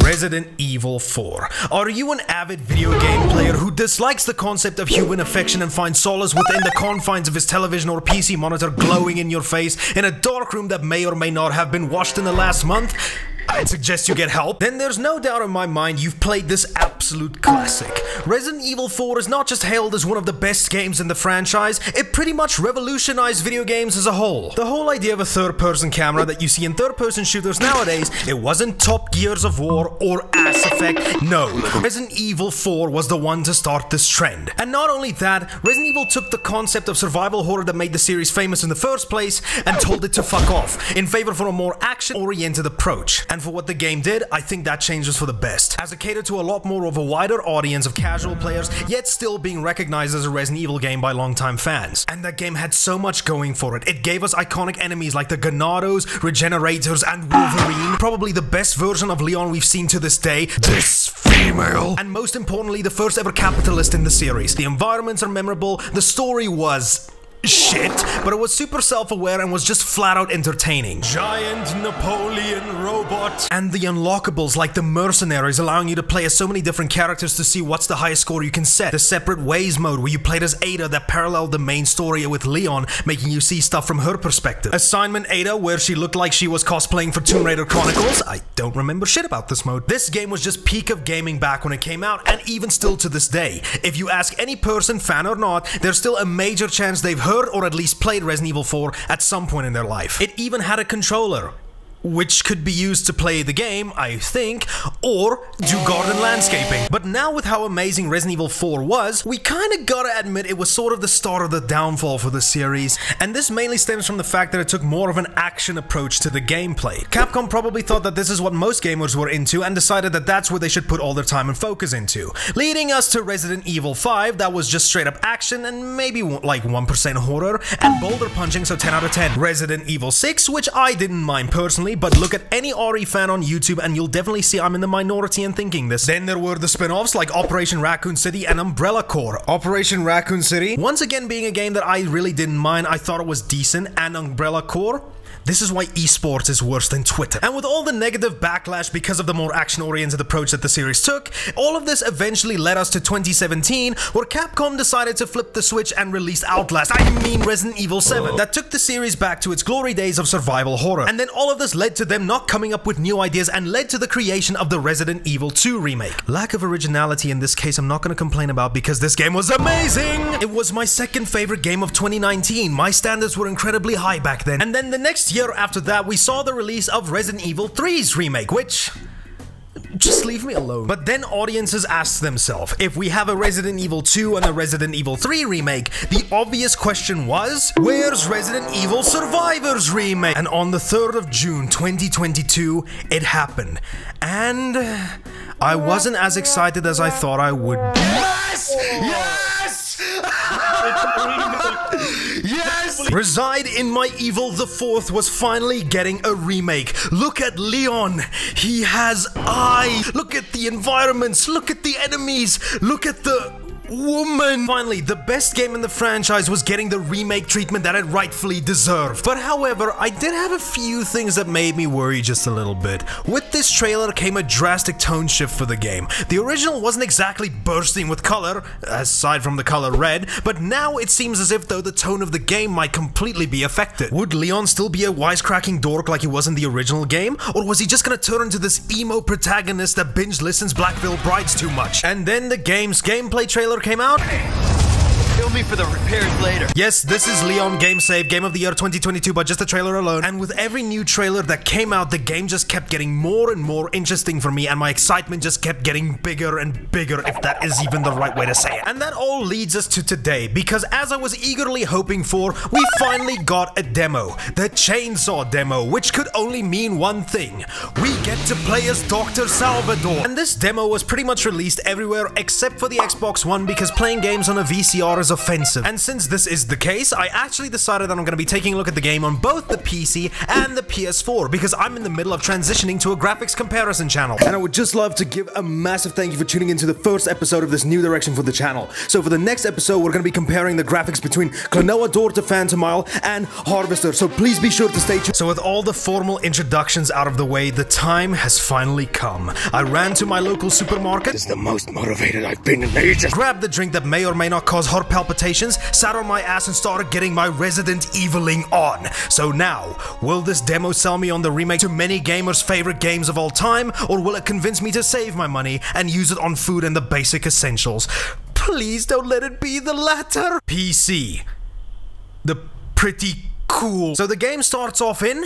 Resident Evil 4. Are you an avid video game player who dislikes the concept of human affection and finds solace within the confines of his television or PC monitor glowing in your face in a dark room that may or may not have been washed in the last month? I'd suggest you get help. Then there's no doubt in my mind you've played this absolute classic. Resident Evil 4 is not just hailed as one of the best games in the franchise, it pretty much revolutionized video games as a whole. The whole idea of a third-person camera that you see in third-person shooters nowadays, it wasn't top Gears of War or Ass Effect, no. Resident Evil 4 was the one to start this trend. And not only that, Resident Evil took the concept of survival horror that made the series famous in the first place and told it to fuck off, in favor for a more action-oriented approach. And for what the game did, I think that changes for the best, as it catered to a lot more of a wider audience of casual players, yet still being recognized as a Resident Evil game by longtime fans. And that game had so much going for it. It gave us iconic enemies like the Ganados, Regenerators, and Wolverine, probably the best version of Leon we've seen to this day, this female, and most importantly, the first ever capitalist in the series. The environments are memorable, the story was shit, but it was super self-aware and was just flat out entertaining. Giant Napoleon robot. And the unlockables like the mercenaries, allowing you to play as so many different characters to see what's the highest score you can set. The separate ways mode where you played as Ada that paralleled the main story with Leon, making you see stuff from her perspective. Assignment Ada where she looked like she was cosplaying for Tomb Raider Chronicles. I don't remember shit about this mode. This game was just peak of gaming back when it came out, and even still to this day. If you ask any person, fan or not, there's still a major chance they've heard or at least played Resident Evil 4 at some point in their life. It even had a controller, which could be used to play the game, I think, or do garden landscaping. But now with how amazing Resident Evil 4 was, we kinda gotta admit it was sort of the start of the downfall for the series, and this mainly stems from the fact that it took more of an action approach to the gameplay. Capcom probably thought that this is what most gamers were into and decided that that's where they should put all their time and focus into, leading us to Resident Evil 5 that was just straight up action and maybe like 1% horror, and boulder punching, so 10 out of 10. Resident Evil 6, which I didn't mind personally, but look at any RE fan on YouTube and you'll definitely see I'm in the minority in thinking this. Then there were the spin-offs like Operation Raccoon City and Umbrella Corps. Operation Raccoon City, once again being a game that I really didn't mind, I thought it was decent, and Umbrella Corps, this is why esports is worse than Twitter. And with all the negative backlash because of the more action-oriented approach that the series took, all of this eventually led us to 2017, where Capcom decided to flip the switch and release Outlast, I mean Resident Evil 7, that took the series back to its glory days of survival horror. And then all of this led to them not coming up with new ideas and led to the creation of the Resident Evil 2 remake. Lack of originality in this case I'm not gonna complain about because this game was amazing! It was my second favorite game of 2019, my standards were incredibly high back then. And then the next year after that, we saw the release of Resident Evil 3's remake, which... just leave me alone. But then audiences asked themselves, if we have a Resident Evil 2 and a Resident Evil 3 remake, the obvious question was, where's Resident Evil Survivors remake? And on the 3rd of June 2022, it happened. And I wasn't as excited as I thought I would be. Yes! Yes! Yes! Reside in My Evil the 4th was finally getting a remake. Look at Leon. He has eyes. Look at the environments. Look at the enemies. Look at the woman. Finally, the best game in the franchise was getting the remake treatment that it rightfully deserved. But however, I did have a few things that made me worry just a little bit. With this trailer came a drastic tone shift for the game. The original wasn't exactly bursting with color, aside from the color red, but now it seems as if though the tone of the game might completely be affected. Would Leon still be a wisecracking dork like he was in the original game? Or was he just gonna turn into this emo protagonist that binge listens Black Veil Brides too much? And then the game's gameplay trailer came out. Kill me for the repairs later. Yes, this is Leon Game Save, Game of the Year 2022, but just the trailer alone. And with every new trailer that came out, the game just kept getting more and more interesting for me, and my excitement just kept getting bigger and bigger, if that is even the right way to say it. And that all leads us to today, because as I was eagerly hoping for, we finally got a demo. The Chainsaw demo, which could only mean one thing. We get to play as Dr. Salvador. And this demo was pretty much released everywhere except for the Xbox One, because playing games on a VCR is a offensive. And since this is the case, I actually decided that I'm going to be taking a look at the game on both the PC and the PS4 because I'm in the middle of transitioning to a graphics comparison channel. And I would just love to give a massive thank you for tuning into the first episode of this new direction for the channel. So for the next episode, we're going to be comparing the graphics between Klonoa Door to Phantom Isle and Harvester, so please be sure to stay tuned. So with all the formal introductions out of the way, the time has finally come. I ran to my local supermarket. This is the most motivated I've been in ages. Grabbed the drink that may or may not cause heart palpitations, sat on my ass and started getting my Resident Eviling on. So now, will this demo sell me on the remake to many gamers' favorite games of all time, or will it convince me to save my money and use it on food and the basic essentials? Please don't let it be the latter. PC. The pretty cool. So the game starts off in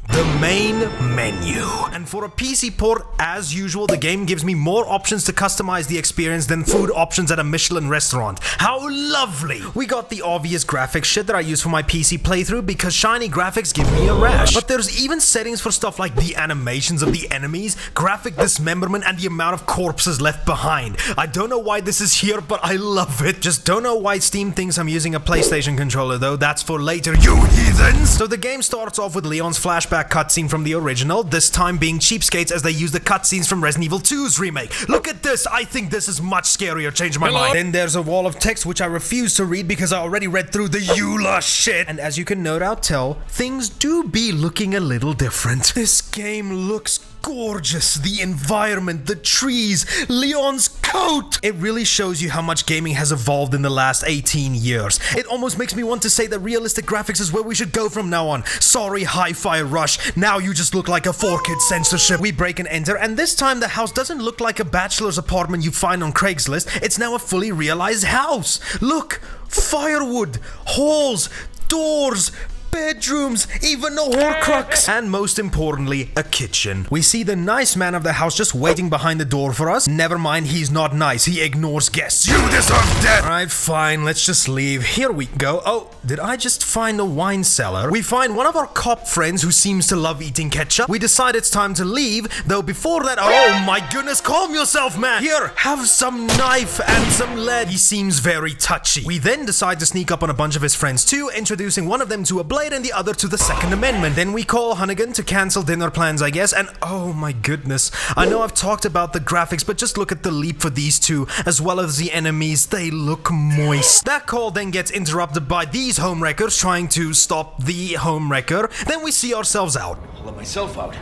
the main menu. And for a PC port, as usual, the game gives me more options to customize the experience than food options at a Michelin restaurant. How lovely! We got the obvious graphics shit that I use for my PC playthrough because shiny graphics give me a rash. But there's even settings for stuff like the animations of the enemies, graphic dismemberment, and the amount of corpses left behind. I don't know why this is here, but I love it. Just don't know why Steam thinks I'm using a PlayStation controller though. That's for later, you heathens! So the game starts off with Leon's flashback cutscene from the original, this time being cheapskates as they use the cutscenes from Resident Evil 2's remake. Look at this! I think this is much scarier. Change my mind. Then there's a wall of text which I refuse to read because I already read through the EULA shit. And as you can no doubt tell, things do be looking a little different. This game looks gorgeous. The environment, the trees, Leon's coat. It really shows you how much gaming has evolved in the last 18 years. It almost makes me want to say that realistic graphics is where we should go from now on. Sorry, Hi-Fi Rush. Now you just look like a 4-kid censorship. We break and enter, and this time the house doesn't look like a bachelor's apartment you find on Craigslist. It's now a fully realized house. Look, firewood, halls, doors, bedrooms, even a Horcrux, and most importantly, a kitchen. We see the nice man of the house just waiting behind the door for us. Never mind, he's not nice. He ignores guests. You deserve death! Alright, fine, let's just leave. Here we go. Oh, did I just find a wine cellar? We find one of our cop friends who seems to love eating ketchup. We decide it's time to leave, though before that, oh my goodness, calm yourself, man! Here, have some knife and some lead. He seems very touchy. We then decide to sneak up on a bunch of his friends too, introducing one of them to a blade and the other to the Second Amendment. Then we call Hunnigan to cancel dinner plans, I guess, and oh my goodness, I know I've talked about the graphics, but just look at the leap for these two, as well as the enemies. They look moist. That call then gets interrupted by these homewreckers trying to stop the homewrecker. Then we see ourselves out. I'll let myself out.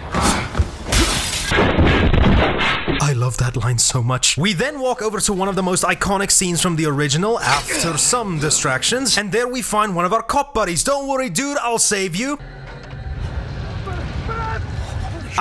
I love that line so much. We then walk over to one of the most iconic scenes from the original after some distractions, and there we find one of our cop buddies. Don't worry, dude, I'll save you.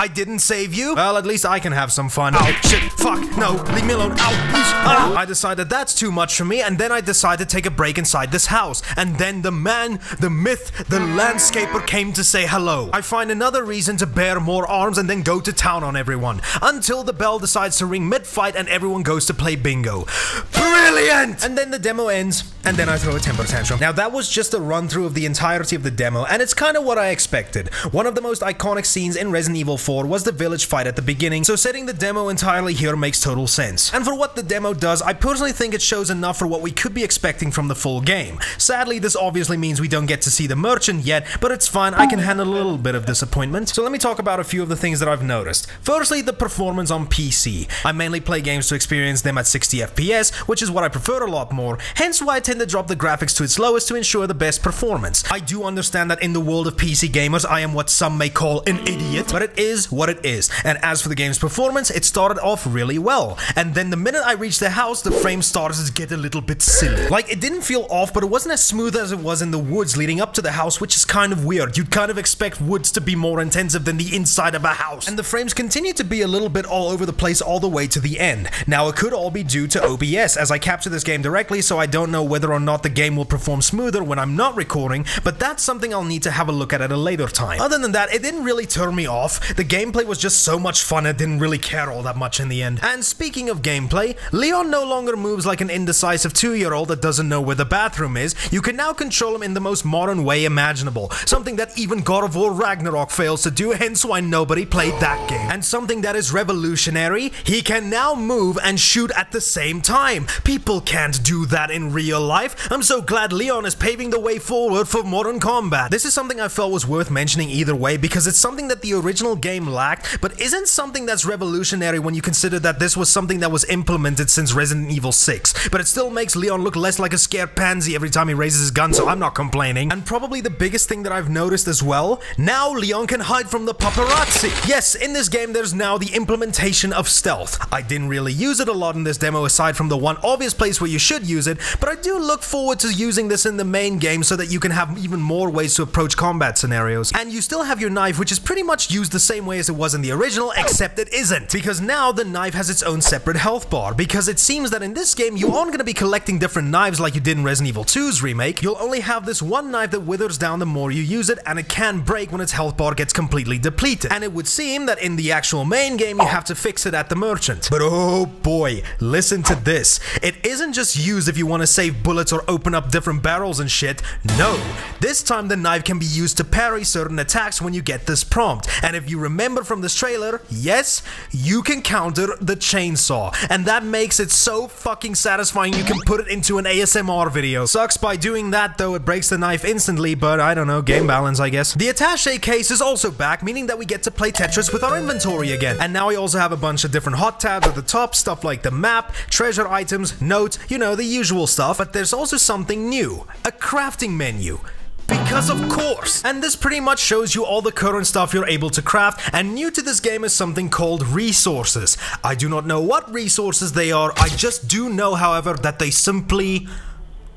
I didn't save you. Well, at least I can have some fun. Ow, shit, fuck, no, leave me alone. Ow, I decided that's too much for me, and then I decided to take a break inside this house. And then the man, the myth, the landscaper came to say hello. I find another reason to bear more arms and then go to town on everyone. Until the bell decides to ring mid-fight and everyone goes to play bingo. Brilliant! And then the demo ends, and then I throw a temper tantrum. Now that was just a run-through of the entirety of the demo, and it's kind of what I expected. One of the most iconic scenes in Resident Evil 4 was the village fight at the beginning, so setting the demo entirely here makes total sense. And for what the demo does, I personally think it shows enough for what we could be expecting from the full game. Sadly, this obviously means we don't get to see the merchant yet, but it's fine, I can handle a little bit of disappointment. So let me talk about a few of the things that I've noticed. Firstly, the performance on PC. I mainly play games to experience them at 60 FPS, which is what I prefer a lot more, hence why I tend to drop the graphics to its lowest to ensure the best performance. I do understand that in the world of PC gamers, I am what some may call an idiot, but it is what it is. And as for the game's performance, it started off really well. And then the minute I reached the house, the frame started to get a little bit silly. Like, it didn't feel off, but it wasn't as smooth as it was in the woods leading up to the house, which is kind of weird. You'd kind of expect woods to be more intensive than the inside of a house. And the frames continue to be a little bit all over the place all the way to the end. Now, it could all be due to OBS, as I capture this game directly, so I don't know whether or not the game will perform smoother when I'm not recording, but that's something I'll need to have a look at a later time. Other than that, it didn't really turn me off. The gameplay was just so much fun, I didn't really care all that much in the end. And speaking of gameplay, Leon no longer moves like an indecisive 2-year-old that doesn't know where the bathroom is. You can now control him in the most modern way imaginable, something that even God of War Ragnarok fails to do, hence why nobody played that game. And something that is revolutionary, he can now move and shoot at the same time. People can't do that in real life. I'm so glad Leon is paving the way forward for modern combat. This is something I felt was worth mentioning either way because it's something that the original game lacked, but isn't something that's revolutionary when you consider that this was something that was implemented since Resident Evil 6. But it still makes Leon look less like a scared pansy every time he raises his gun, so I'm not complaining. And probably the biggest thing that I've noticed as well, now Leon can hide from the paparazzi. Yes, in this game there's now the implementation of stealth. I didn't really use it a lot in this demo aside from the one obvious place where you should use it, but I do look forward to using this in the main game so that you can have even more ways to approach combat scenarios. And you still have your knife, which is pretty much used the same way as it was in the original, except it isn't. Because now the knife has its own separate health bar, because it seems that in this game you aren't going to be collecting different knives like you did in Resident Evil 2's remake. You'll only have this one knife that withers down the more you use it, and it can break when its health bar gets completely depleted. And it would seem that in the actual main game you have to fix it at the merchant. But oh boy, listen to this. It isn't just used if you want to save bullets or open up different barrels and shit. No, this time the knife can be used to parry certain attacks when you get this prompt. And if you remember from this trailer, yes, you can counter the chainsaw. And that makes it so fucking satisfying you can put it into an ASMR video. Sucks by doing that though, it breaks the knife instantly, but I don't know, game balance I guess. The attaché case is also back, meaning that we get to play Tetris with our inventory again. And now we also have a bunch of different hot tabs at the top, stuff like the map, treasure items, notes, you know, the usual stuff. But there's also something new, a crafting menu. Because of course! And this pretty much shows you all the current stuff you're able to craft, and new to this game is something called resources. I do not know what resources they are, I just do know, however, that they simply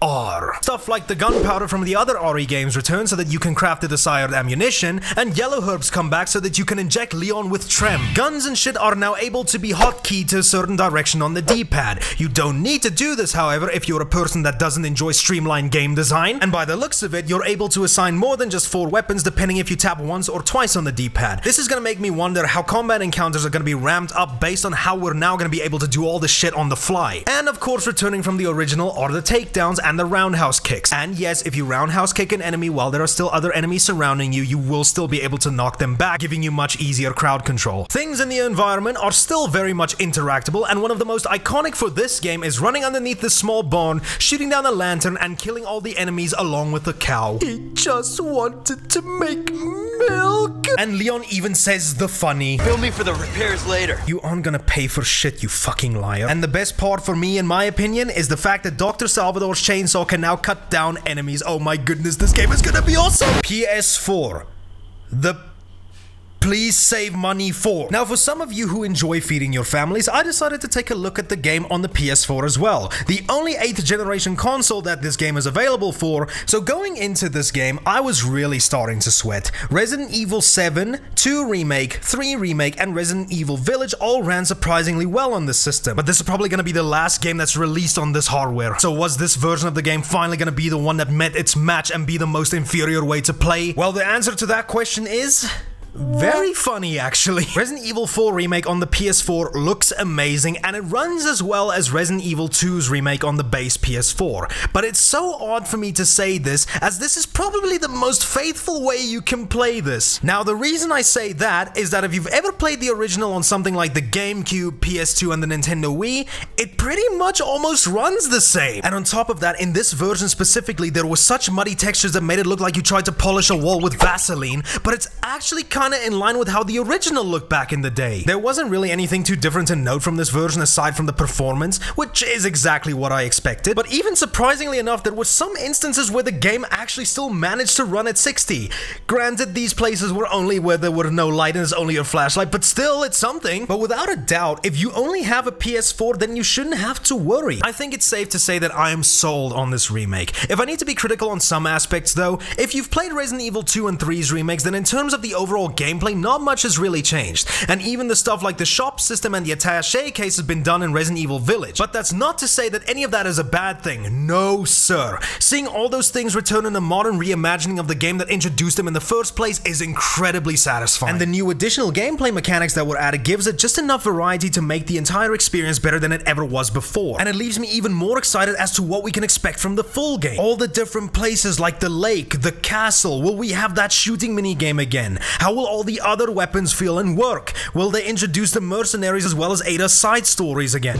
are. Stuff like the gunpowder from the other RE games return so that you can craft the desired ammunition, and yellow herbs come back so that you can inject Leon with trem. Guns and shit are now able to be hotkeyed to a certain direction on the D-pad. You don't need to do this, however, if you're a person that doesn't enjoy streamlined game design, and by the looks of it, you're able to assign more than just 4 weapons depending if you tap once or twice on the D-pad. This is gonna make me wonder how combat encounters are gonna be ramped up based on how we're now gonna be able to do all this shit on the fly. And of course, returning from the original are the takedowns and the roundhouse kicks. And yes, if you roundhouse kick an enemy while there are still other enemies surrounding you, you will still be able to knock them back, giving you much easier crowd control. Things in the environment are still very much interactable, and one of the most iconic for this game is running underneath this small barn, shooting down a lantern, and killing all the enemies along with the cow. He just wanted to make milk. And Leon even says the funny, "Bill me for the repairs later." You aren't gonna pay for shit, you fucking liar. And the best part for me, in my opinion, is the fact that Dr. Salvador's chainsaw can now cut down enemies. Oh my goodness, this game is gonna be awesome! PS4. The Please Save Money 4. Now, for some of you who enjoy feeding your families, I decided to take a look at the game on the PS4 as well. The only 8th generation console that this game is available for, so going into this game, I was really starting to sweat. Resident Evil 7, 2 Remake, 3 Remake, and Resident Evil Village all ran surprisingly well on this system. But this is probably gonna be the last game that's released on this hardware. So was this version of the game finally gonna be the one that met its match and be the most inferior way to play? Well, the answer to that question is very funny, actually. Resident Evil 4 Remake on the PS4 looks amazing, and it runs as well as Resident Evil 2's remake on the base PS4. But it's so odd for me to say this, as this is probably the most faithful way you can play this. Now, the reason I say that is that if you've ever played the original on something like the GameCube, PS2, and the Nintendo Wii, it pretty much almost runs the same. And on top of that, in this version specifically, there was such muddy textures that made it look like you tried to polish a wall with Vaseline, but it's actually kinda in line with how the original looked back in the day. There wasn't really anything too different to note from this version aside from the performance, which is exactly what I expected, but even surprisingly enough, there were some instances where the game actually still managed to run at 60. Granted, these places were only where there were no light and it's only a flashlight, but still, it's something. But without a doubt, if you only have a PS4, then you shouldn't have to worry. I think it's safe to say that I am sold on this remake. If I need to be critical on some aspects though, if you've played Resident Evil 2 and 3's remakes, then in terms of the overall gameplay, not much has really changed, and even the stuff like the shop system and the attaché case has been done in Resident Evil Village. But that's not to say that any of that is a bad thing. No, sir. Seeing all those things return in a modern reimagining of the game that introduced them in the first place is incredibly satisfying. And the new additional gameplay mechanics that were added gives it just enough variety to make the entire experience better than it ever was before. And it leaves me even more excited as to what we can expect from the full game. All the different places like the lake, the castle, will we have that shooting minigame again? How will all the other weapons feel and work? Will they introduce the mercenaries as well as Ada's side stories again?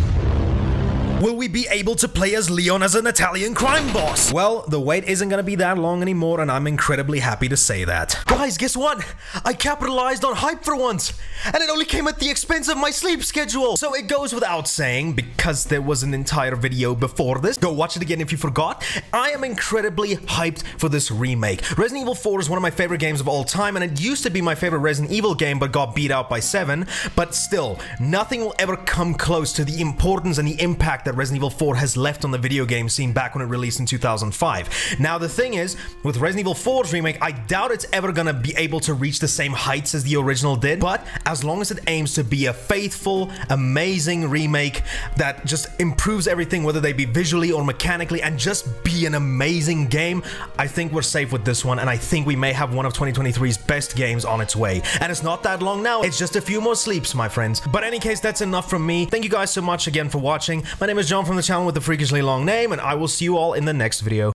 Will we be able to play as Leon as an Italian crime boss? Well, the wait isn't gonna be that long anymore, and I'm incredibly happy to say that. Guys, guess what? I capitalized on hype for once, and it only came at the expense of my sleep schedule. So it goes without saying, because there was an entire video before this, go watch it again if you forgot, I am incredibly hyped for this remake. Resident Evil 4 is one of my favorite games of all time, and it used to be my favorite Resident Evil game, but got beat out by 7. But still, nothing will ever come close to the importance and the impact that Resident Evil 4 has left on the video game scene back when it released in 2005. Now, the thing is, with Resident Evil 4's remake, I doubt it's ever gonna be able to reach the same heights as the original did, but as long as it aims to be a faithful, amazing remake that just improves everything, whether they be visually or mechanically, and just be an amazing game, I think we're safe with this one, and I think we may have one of 2023's best games on its way. And it's not that long now, it's just a few more sleeps, my friends. But in any case, that's enough from me. Thank you guys so much again for watching. My name is John from the channel with the freakishly long name, and I will see you all in the next video.